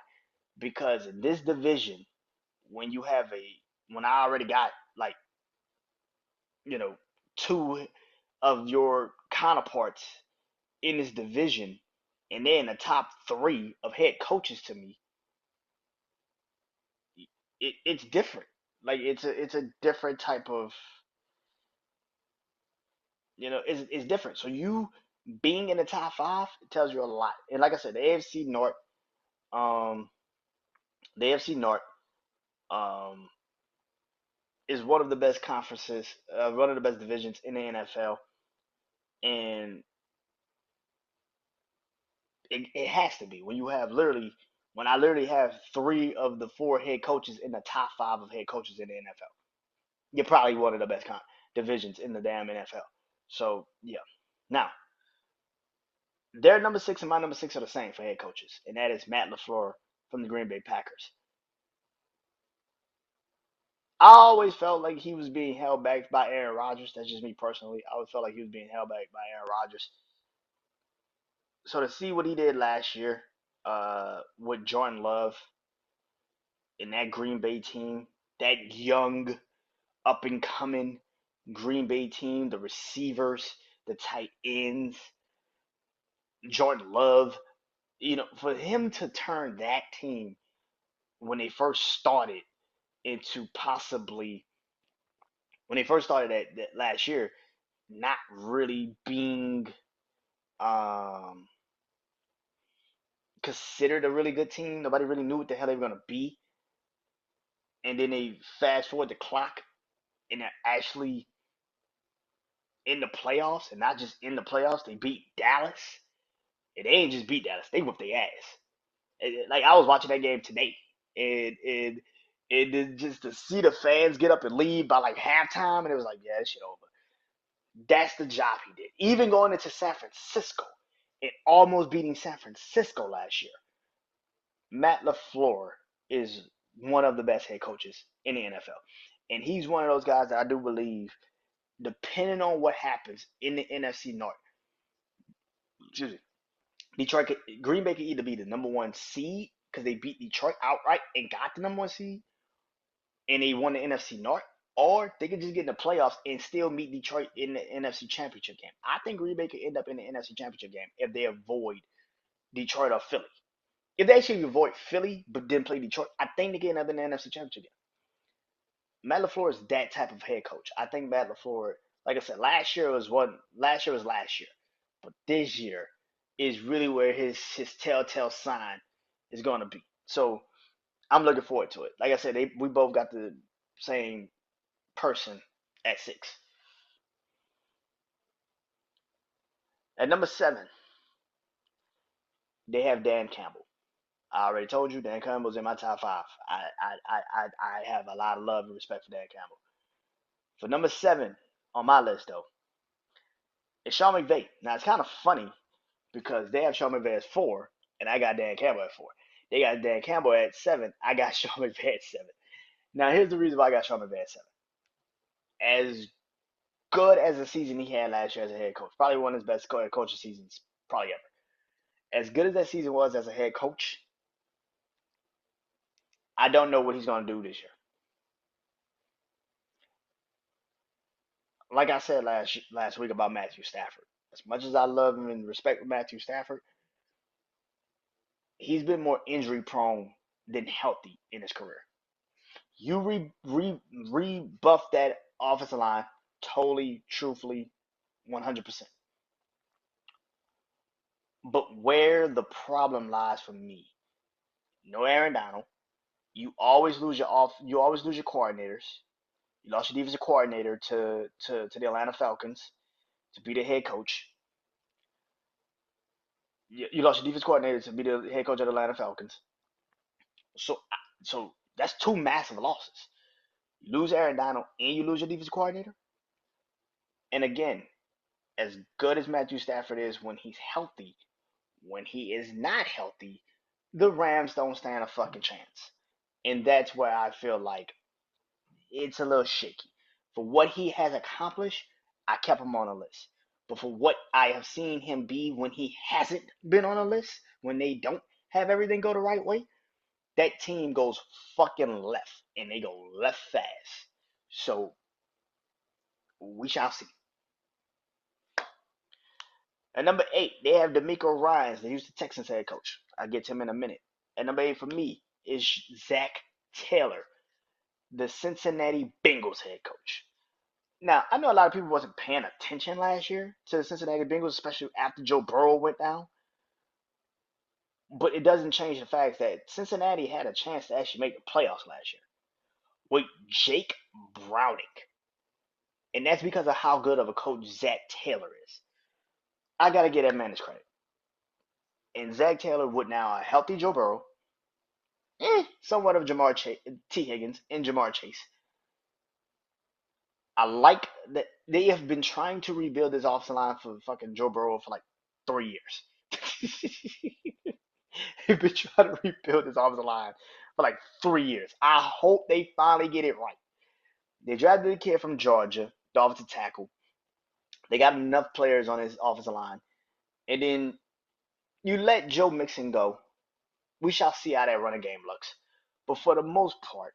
Because in this division, when you have when I already got like you know two of your counterparts in this division, and they're in the top three of head coaches to me, it's different. Like it's a different type of it's different. So you being in the top five tells you a lot. And like I said, um, the AFC North, um, is one of the best conferences, one of the best divisions in the NFL, and it has to be when you have literally when I literally have three of the four head coaches in the top five of head coaches in the NFL. You're probably one of the best divisions in the damn NFL. So yeah. Now their number six and my number six are the same for head coaches, and that is Matt LaFleur from the Green Bay Packers. I always felt like he was being held back by Aaron Rodgers. That's just me personally. I always felt like he was being held back by Aaron Rodgers. So to see what he did last year, with Jordan Love in that Green Bay team, that young, up and coming Green Bay team, the receivers, the tight ends, Jordan Love, for him to turn that team when they first started into possibly when they first started that last year, not really being um, considered a really good team. Nobody really knew what the hell they were gonna be, and then they fast forward the clock, and they're actually in the playoffs, and not just in the playoffs. They beat Dallas, and they ain't just beat Dallas; they whooped their ass. Like I was watching that game today, and then just to see the fans get up and leave by like halftime, and it was like, yeah, this shit over. That's the job he did. Even going into San Francisco and almost beating San Francisco last year. Matt LaFleur is one of the best head coaches in the NFL. And he's one of those guys that I do believe, depending on what happens in the NFC North, excuse me, Green Bay could either be the number one seed because they beat Detroit outright and got the number one seed and they won the NFC North, or they could just get in the playoffs and still meet Detroit in the NFC Championship game. I think Green Bay could end up in the NFC Championship game if they avoid Detroit or Philly. If they actually avoid Philly but then play Detroit, I think they can end up in the NFC Championship game. Matt LaFleur is that type of head coach. I think Matt LaFleur, like I said, last year was last year, but this year is really where his telltale sign is going to be. So I'm looking forward to it. Like I said, we both got the same person at 6. At number 7, they have Dan Campbell. I already told you Dan Campbell's in my top 5. I have a lot of love and respect for Dan Campbell. For number 7 on my list, though, it's Sean McVay. Now, it's kind of funny because they have Sean McVay as 4, and I got Dan Campbell at 4. They got Dan Campbell at 7. I got Sean McVay at 7. Now, here's the reason why I got Sean McVay at 7. As good as the season he had last year as a head coach, probably one of his best coaching seasons probably ever. As good as that season was as a head coach, I don't know what he's going to do this year. Like I said last week about Matthew Stafford, as much as I love him and respect Matthew Stafford, he's been more injury prone than healthy in his career. You rebuff that offensive line totally, truthfully, 100%. But where the problem lies for me, no Aaron Donald. You always lose your coordinators. You lost your defensive coordinator to the Atlanta Falcons to be the head coach. You lost your defense coordinator to be the head coach of the Atlanta Falcons. So so that's two massive losses. You lose Aaron Donald and you lose your defense coordinator. And again, as good as Matthew Stafford is when he's healthy, when he is not healthy, the Rams don't stand a fucking chance. And that's where I feel like it's a little shaky. For what he has accomplished, I kept him on the list. But for what I have seen him be when he hasn't been on a list, when they don't have everything go the right way, that team goes fucking left. And they go left fast. So we shall see. At number 8, they have D'Amico Ryans, the Houston Texans head coach. I'll get to him in a minute. At number 8 for me is Zach Taylor, the Cincinnati Bengals head coach. Now, I know a lot of people wasn't paying attention last year to the Cincinnati Bengals, especially after Joe Burrow went down. But it doesn't change the fact that Cincinnati had a chance to actually make the playoffs last year with Jake Browning. And that's because of how good of a coach Zach Taylor is. I got to give that man his credit. And Zach Taylor with now a healthy Joe Burrow, somewhat of T. Higgins and Jamar Chase. I like that they have been trying to rebuild this offensive line for fucking Joe Burrow for like 3 years. They've been trying to rebuild this offensive line for like 3 years. I hope they finally get it right. They drafted a kid from Georgia, the offensive tackle. They got enough players on his offensive line. And then you let Joe Mixon go. We shall see how that running game looks. But for the most part,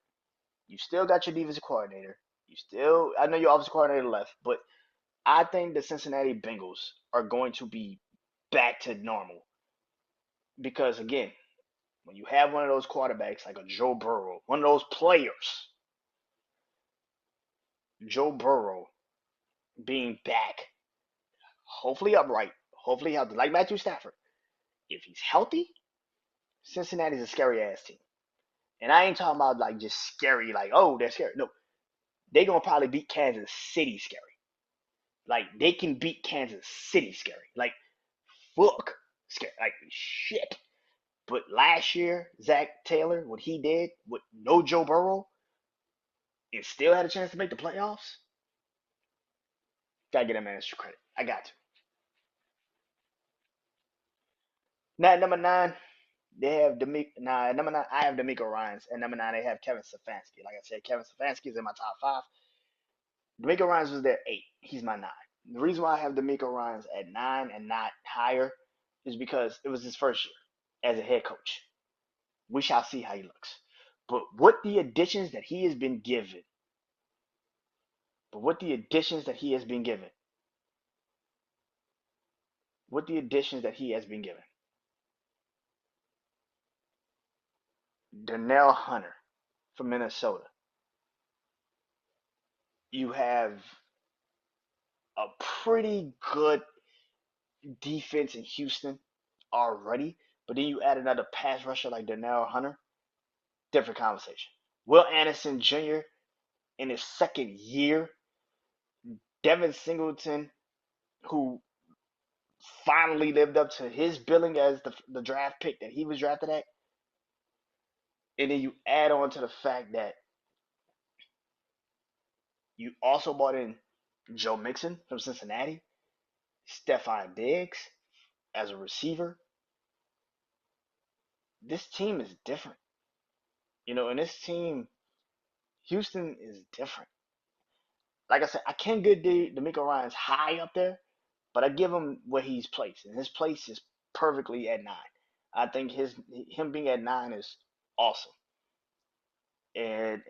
you still got your defensive coordinator. I know your offensive coordinator left, but I think the Cincinnati Bengals are going to be back to normal. Because again, when you have one of those quarterbacks like a Joe Burrow, one of those players, Joe Burrow being back, hopefully upright, hopefully healthy, like Matthew Stafford. If he's healthy, Cincinnati's a scary ass team. And I ain't talking about like just scary, like, oh, they're scary. No, they're going to probably beat Kansas City scary. Like, they can beat Kansas City scary. Like, fuck scary. Like, shit. But last year, Zach Taylor, what he did with no Joe Burrow and still had a chance to make the playoffs, gotta get that man extra credit. I got to. Now, at number 9, they have at number 9, I have D'Amico Ryans. At number 9, they have Kevin Stefanski. Like I said, Kevin Stefanski is in my top 5. D'Amico Ryans was their 8. He's my 9. The reason why I have D'Amico Ryans at 9 and not higher is because it was his first year as a head coach. We shall see how he looks. But what the additions that he has been given, what the additions that he has been given, Darnell Hunter from Minnesota. You have a pretty good defense in Houston already, but then you add another pass rusher like Darnell Hunter, different conversation. Will Anderson Jr. in his second year. Devin Singleton, who finally lived up to his billing as the draft pick that he was drafted at. And then you add on to the fact that you also brought in Joe Mixon from Cincinnati, Stephon Diggs as a receiver. This team is different. And this team, Houston is different. Like I said, I can't get D'Amico Ryan's high up there, but I give him where he's placed, and his place is perfectly at 9. I think him being at 9 is awesome, and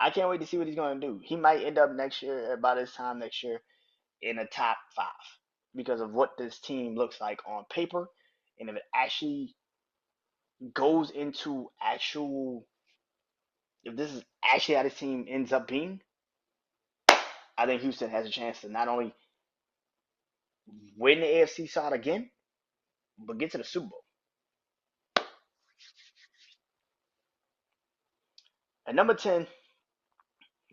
I can't wait to see what he's going to do. He might end up next year, about this time next year, in the top 5 because of what this team looks like on paper, and if it actually goes into actual, if this is actually how this team ends up being, I think Houston has a chance to not only win the AFC South again, but get to the Super Bowl. At number 10,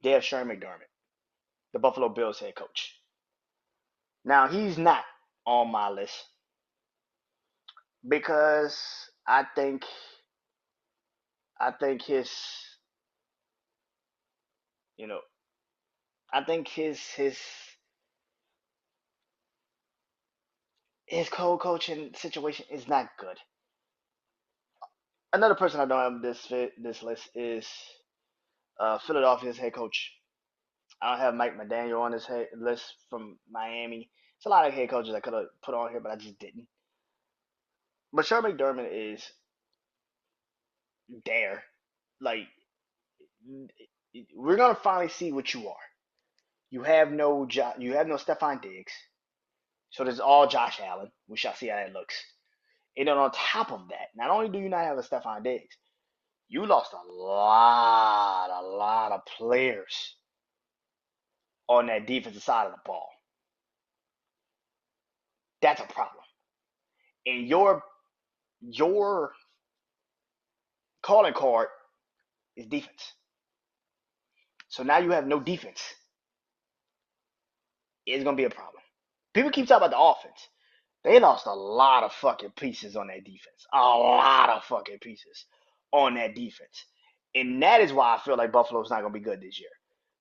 they have Sean McDermott, the Buffalo Bills head coach. Now, he's not on my list because I think you know, I think his co-coaching situation is not good. Another person I don't have this list is Philadelphia's head coach. I don't have Mike McDaniel on this list from Miami. It's a lot of head coaches I could have put on here, but I just didn't. But Sean McDermott is there. Like, we're gonna finally see what you are. You have no Stephon Diggs, so there's all Josh Allen. We shall see how that looks. And then on top of that, not only do you not have a Stephon Diggs, you lost a lot of players on that defensive side of the ball. That's a problem. And your calling card is defense. So now you have no defense. It's gonna be a problem. People keep talking about the offense. They lost a lot of fucking pieces on that defense. A lot of fucking pieces on that defense. And that is why I feel like Buffalo's not gonna be good this year.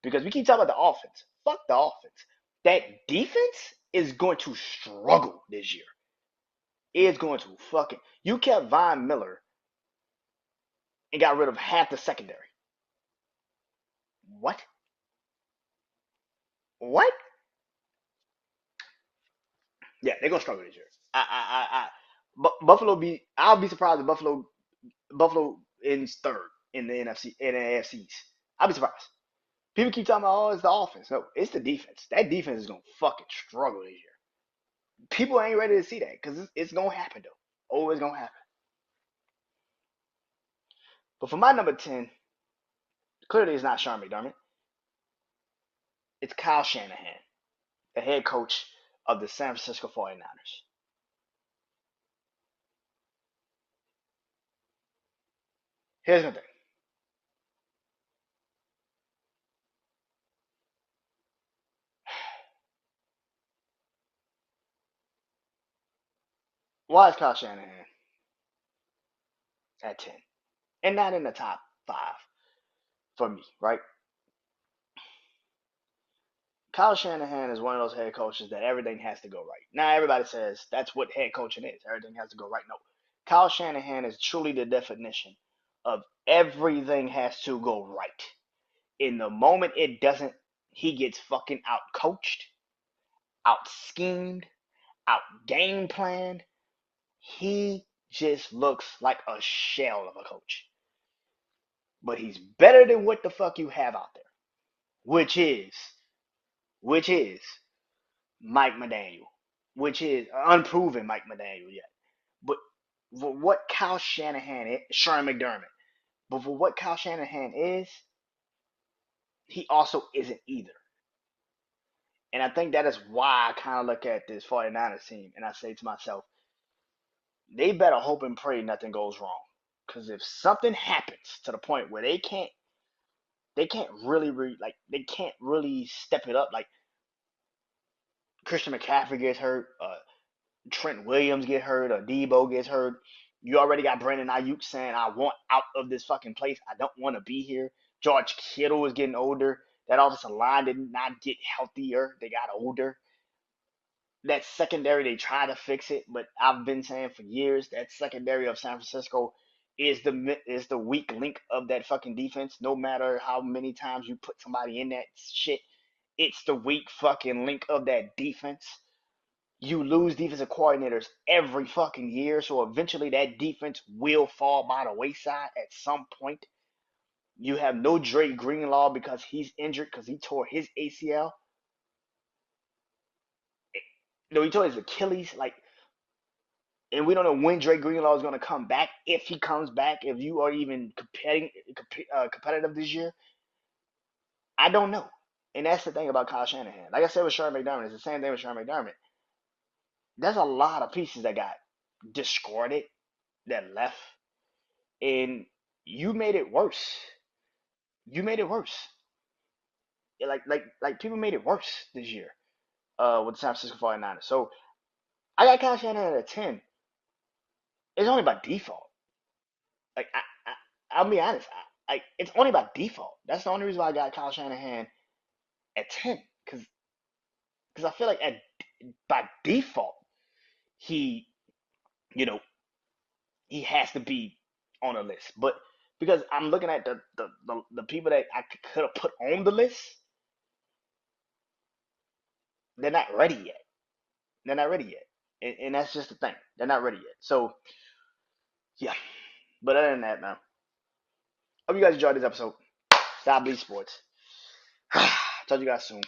Because we keep talking about the offense. Fuck the offense. That defense is going to struggle this year. It's going to fucking. You kept Von Miller and got rid of half the secondary. What? What? Yeah, they're gonna struggle this year. I'll be surprised if Buffalo ends third in the NFC in the AFCs. I'll be surprised. People keep talking about, oh, it's the offense. No, it's the defense. That defense is gonna fucking struggle this year. People ain't ready to see that because it's gonna happen though. Oh, it's gonna happen. But for my number 10, clearly it's not Sean McDermott. It's Kyle Shanahan, the head coach of the San Francisco 49ers. Here's the thing. Why is Kyle Shanahan at 10 and not in the top 5 for me, right? Kyle Shanahan is one of those head coaches that everything has to go right. Now, everybody says that's what head coaching is. Everything has to go right. No. Kyle Shanahan is truly the definition of everything has to go right. In the moment it doesn't, he gets fucking out coached, out schemed, out game planned. He just looks like a shell of a coach. But he's better than what the fuck you have out there, which is, which is Mike McDaniel, which is unproven Mike McDaniel yet. But for what Kyle Shanahan is, Sean McDermott, but for what Kyle Shanahan is, he also isn't either. And I think that is why I kind of look at this 49ers team and I say to myself, they better hope and pray nothing goes wrong. Because if something happens to the point where they can't they can't really they can't really step it up. Like Christian McCaffrey gets hurt, Trent Williams get hurt, or Debo gets hurt. You already got Brandon Ayuk saying, "I want out of this fucking place. I don't want to be here." George Kittle is getting older. That offensive line did not get healthier. They got older. That secondary, they try to fix it, but I've been saying for years that secondary of San Francisco is the weak link of that fucking defense. No matter how many times you put somebody in that shit, it's the weak fucking link of that defense. You lose defensive coordinators every fucking year, so eventually that defense will fall by the wayside at some point. You have no Dre Greenlaw because he's injured because he tore his ACL. No, he tore his Achilles. Like, and we don't know when Dre Greenlaw is going to come back. If he comes back, if you are even competitive this year, I don't know. And that's the thing about Kyle Shanahan. Like I said with Sean McDermott, it's the same thing with Sean McDermott. There's a lot of pieces that got discarded, that left, and you made it worse. You made it worse. Like people made it worse this year with the San Francisco 49ers. So I got Kyle Shanahan at a 10. It's only by default. Like I'll be honest. It's only by default. That's the only reason why I got Kyle Shanahan at 10 because I feel like by default he you know he has to be on a list. But because I'm looking at the people that I could have put on the list, they're not ready yet. They're not ready yet, and that's just the thing. They're not ready yet. So yeah. But other than that, man, hope you guys enjoyed this episode. Stop Bleed Sports. Talk to you guys soon.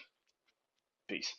Peace.